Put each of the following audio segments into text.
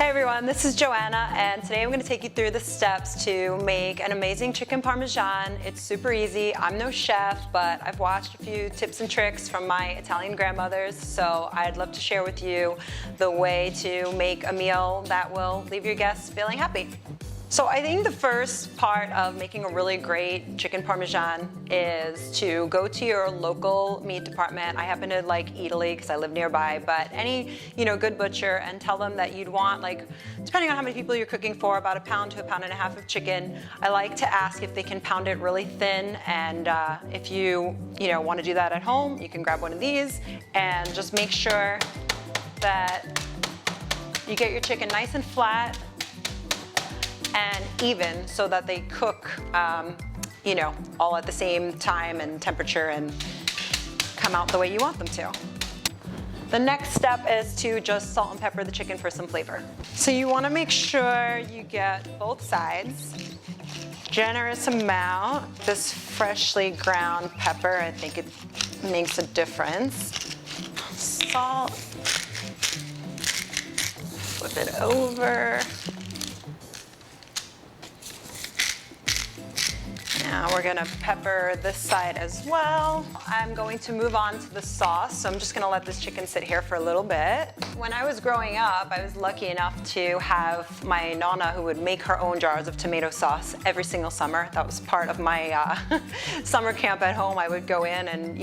Hi everyone, this is Joanna, and today I'm going to take you through the steps to make an amazing chicken parmesan. It's super easy. I'm no chef, but I've watched a few tips and tricks from my Italian grandmothers, so I'd love to share with you the way to make a meal that will leave your guests feeling happy. So I think the first part of making a really great chicken parmesan is to go to your local meat department. I happen to like Italy because I live nearby, but any good butcher, and tell them that you'd want, like, depending on how many people you're cooking for, about 1 pound to 1.5 pounds of chicken. I like to ask if they can pound it really thin, and if you want to do that at home, you can grab one of these and just make sure that you get your chicken nice and flat and even, so that they cook, all at the same time and temperature and come out the way you want them to. The next step is to just salt and pepper the chicken for some flavor. So you want to make sure you get both sides. Generous amount. This freshly ground pepper, I think it makes a difference. Salt. Flip it over. Now we're gonna pepper this side as well. I'm going to move on to the sauce, so I'm just gonna let this chicken sit here for a little bit. When I was growing up, I was lucky enough to have my nonna who would make her own jars of tomato sauce every single summer. That was part of my summer camp at home. I would go in and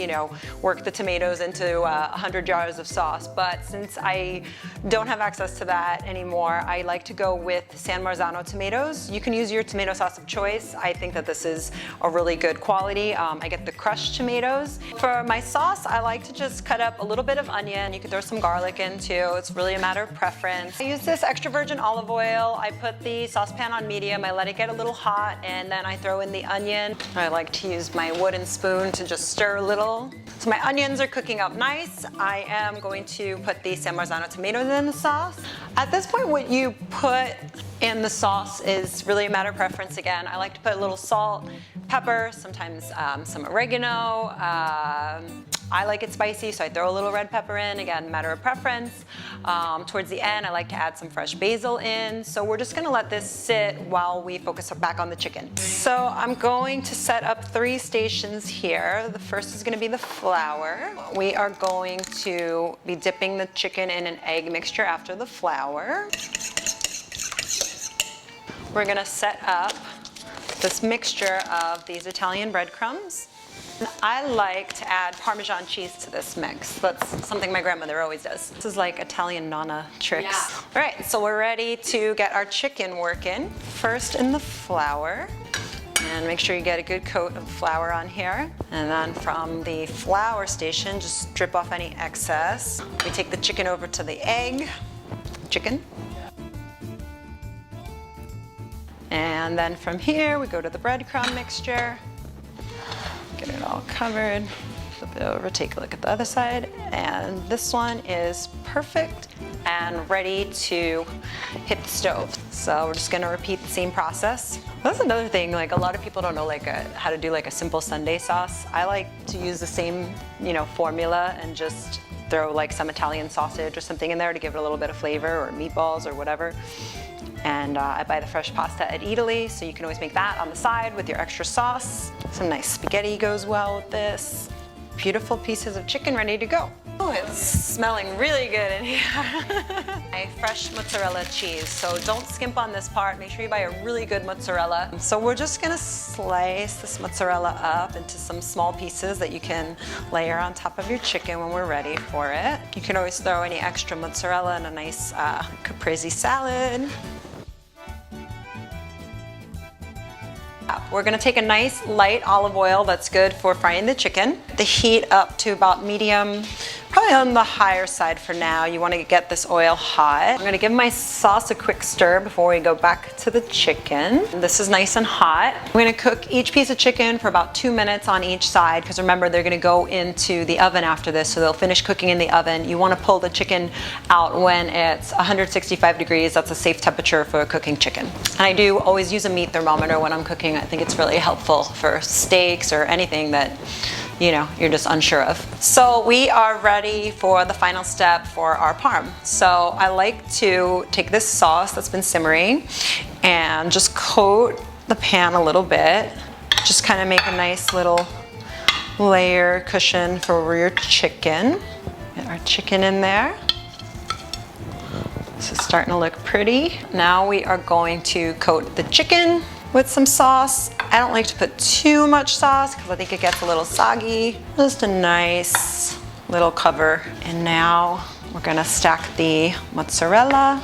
work the tomatoes into 100 jars of sauce. But since I don't have access to that anymore, I like to go with San Marzano tomatoes. You can use your tomato sauce of choice. I think that this is a really good quality. I get the crushed tomatoes. For my sauce, I like to just cut up a little bit of onion. You can throw some garlic in too. It's really a matter of preference. I use this extra virgin olive oil. I put the saucepan on medium. I let it get a little hot, and then I throw in the onion. I like to use my wooden spoon to just stir a little. So my onions are cooking up nice. I am going to put the San Marzano tomatoes in the sauce. At this point, what you put in the sauce is really a matter of preference again. I like to put a little salt, pepper, sometimes some oregano. I like it spicy, so I throw a little red pepper in, again, matter of preference. Towards the end, I like to add some fresh basil in. So we're just gonna let this sit while we focus back on the chicken. So I'm going to set up 3 stations here. The first is gonna be the flour. We are going to be dipping the chicken in an egg mixture after the flour. We're gonna set up this mixture of these Italian breadcrumbs. I like to add Parmesan cheese to this mix. That's something my grandmother always does. This is like Italian nonna tricks. Yeah. All right, so we're ready to get our chicken working. First in the flour, and make sure you get a good coat of flour on here. And then from the flour station, just drip off any excess. We take the chicken over to the egg. Chicken. And then from here, we go to the breadcrumb mixture. Get it all covered. Flip it over, take a look at the other side. And this one is perfect and ready to hit the stove. So we're just gonna repeat the same process. That's another thing, like a lot of people don't know how to do like a simple Sunday sauce. I like to use the same, formula and just throw like some Italian sausage or something in there to give it a little bit of flavor, or meatballs or whatever. And I buy the fresh pasta at Italy, so you can always make that on the side with your extra sauce. Some nice spaghetti goes well with this. Beautiful pieces of chicken ready to go. Oh, it's smelling really good in here. My fresh mozzarella cheese, so don't skimp on this part. Make sure you buy a really good mozzarella. So we're just gonna slice this mozzarella up into some small pieces that you can layer on top of your chicken when we're ready for it. You can always throw any extra mozzarella in a nice caprese salad. We're gonna take a nice light olive oil that's good for frying the chicken. The heat up to about medium, probably on the higher side for now. You wanna get this oil hot. I'm gonna give my sauce a quick stir before we go back to the chicken. This is nice and hot. I'm gonna cook each piece of chicken for about 2 minutes on each side, because remember, they're gonna go into the oven after this, so they'll finish cooking in the oven. You wanna pull the chicken out when it's 165 degrees. That's a safe temperature for cooking chicken. And I do always use a meat thermometer when I'm cooking. I think it's really helpful for steaks or anything that you're just unsure of. So we are ready for the final step for our parm. So I like to take this sauce that's been simmering and just coat the pan a little bit. Just kind of make a nice little layer cushion for your chicken. Get our chicken in there. This is starting to look pretty. Now we are going to coat the chicken with some sauce. I don't like to put too much sauce because I think it gets a little soggy. Just a nice little cover. And now we're gonna stack the mozzarella.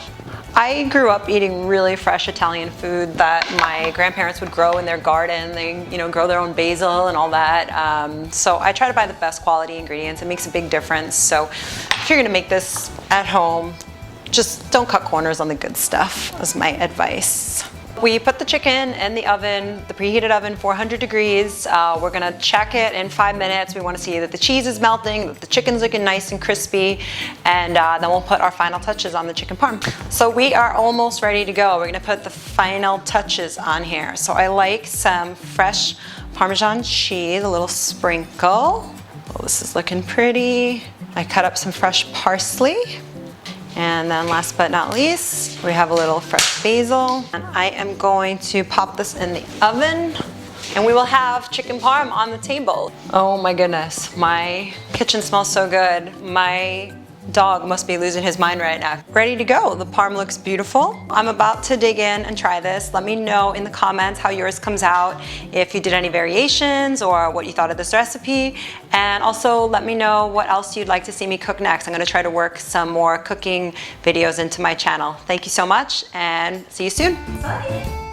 I grew up eating really fresh Italian food that my grandparents would grow in their garden. They, grow their own basil and all that. So I try to buy the best quality ingredients. It makes a big difference. So if you're gonna make this at home, just don't cut corners on the good stuff, is my advice. We put the chicken in the oven, the preheated oven, 400 degrees. We're gonna check it in 5 minutes. We wanna see that the cheese is melting, that the chicken's looking nice and crispy, and then we'll put our final touches on the chicken parm. So we are almost ready to go. We're gonna put the final touches on here. So I like some fresh Parmesan cheese, a little sprinkle. Oh, this is looking pretty. I cut up some fresh parsley. And then last but not least, we have a little fresh basil. And I am going to pop this in the oven and we will have chicken parm on the table. Oh my goodness, my kitchen smells so good. My dog must be losing his mind right now. Ready to go. The parm looks beautiful. I'm about to dig in and try this. Let me know in the comments how yours comes out, if you did any variations or what you thought of this recipe. And also let me know what else you'd like to see me cook next. I'm gonna try to work some more cooking videos into my channel. Thank you so much and see you soon. Bye.